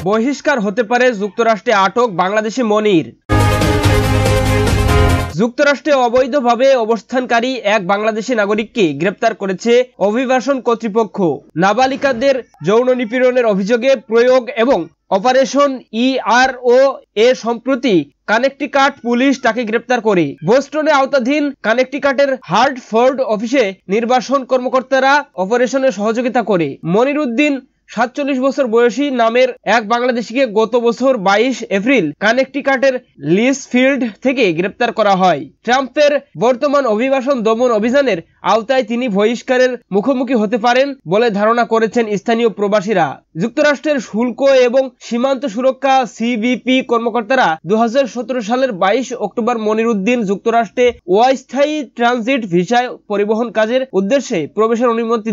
বহিষ্কার হতে পারে যুক্তরাষ্ট্রে আটক বাংলাদেশি মনির। যুক্তরাষ্ট্রে অবৈধভাবে অবস্থানকারী এক বাংলাদেশি নাগরিককে গ্রেপ্তার করেছে অভিবাসন কর্তৃপক্ষ। নাবালিকাদের যৌন নিপীড়নের অভিযোগে প্রয়োগ এবং অপারেশন ERO এ সম্প্রতি কানেকটিকাট পুলিশ তাকে গ্রেপ্তার করে। বোস্টনে আওতাধীন কানেকটিকাটের হার্টফোর্ড অফিসে নির্বাসন কর্মকর্তারা অপারেশনে সহযোগিতা করে। মনির উদ্দিন 47 বছর বয়সী নামের এক বাংলাদেশিকে গত বছর 22 এপ্রিল কানেকটিকাটের লিসফিল্ড থেকে গ্রেপ্তার করা হয়। ট্রাম্পের বর্তমান অভিবাসন দমন অভিযানের আওতায় তিনি বহিষ্কারের মুখোমুখি হতে পারেন বলে ধারণা করেছেন স্থানীয় প্রবাসীরা। যুক্তরাষ্ট্রের শুল্ক এবং সীমান্ত সুরক্ষা CBP কর্মকর্তারা 2017 সালের 22 অক্টোবর মনির উদ্দিন যুক্তরাষ্ট্রে অস্থায়ী ট্রানজিট ভিসায় পরিবহন কাজের উদ্দেশ্যে প্রবেশের অনুমতি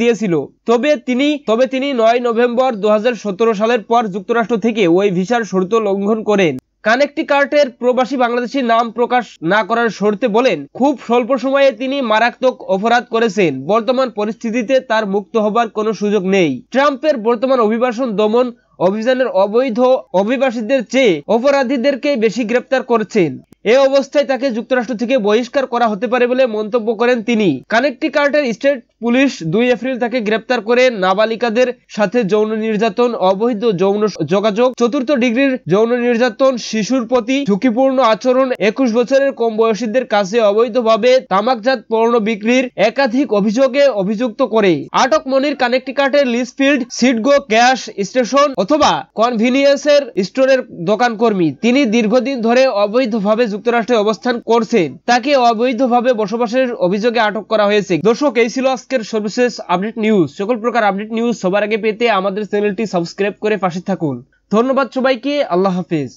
দিয়েছিল। তবে তিনি 9 নভেম্বর 2017 সালের পর যুক্তরাষ্ট্র থেকে ওই ভিসার শর্ত লঙ্ঘন করেন। কানেকটিকাটের প্রবাসী বাংলাদেশীর নাম প্রকাশ না করার শর্তে বলেন, খুব স্বল্প সময়ে তিনি মারাত্মক অপরাধ করেছেন। বর্তমান পরিস্থিতিতে তার মুক্ত হবার কোনো সুযোগ নেই। ট্রাম্পের বর্তমান অভিবাসন দমন অভিযানের অবৈধ অভিবাসীদের চেয়ে অপরাধীদেরকে বেশি গ্রেপ্তার করছেন। এ অবস্থায় তাকে যুক্তরাষ্ট্র থেকে বহিষ্কার করা হতে পারে বলে মন্তব্য করেন তিনি। কানেকটিকাটের স্টেট পুলিশ 2 এপ্রিল তাকে গ্রেপ্তার করে নাবালিকাদের সাথে যৌন নির্যাতন, অবৈধ যৌন যোগাযোগ, 4th ডিগ্রির যৌন নির্যাতন, শিশুর প্রতি ঝুঁকিপূর্ণ আচরণ, 21 বছরের কম বয়সীদের কাছে অবৈধভাবে তামাকজাত পণ্য বিক্রির একাধিক অভিযোগে অভিযুক্ত করে। আটক মনির কানেকটিকাটের লিসফিল্ড, সিডগো গ্যাস স্টেশন অথবা কনভিনিয়েন্সের স্টোরের দোকান কর্মী। তিনি দীর্ঘদিন ধরে অবৈধভাবে যুক্তরাষ্ট্রে অবস্থান করছেন। তাকে অবৈধভাবে বসবাসের অভিযোগে আটক করা হয়েছে। দর্শক, এই ছিল আজকের সর্বশেষ আপডেট নিউজ। সকল প্রকার আপডেট নিউজ সবার আগে পেতে আমাদের চ্যানেলটি সাবস্ক্রাইব করে পাশে থাকুন। ধন্যবাদ সবাইকে। আল্লাহ হাফেজ।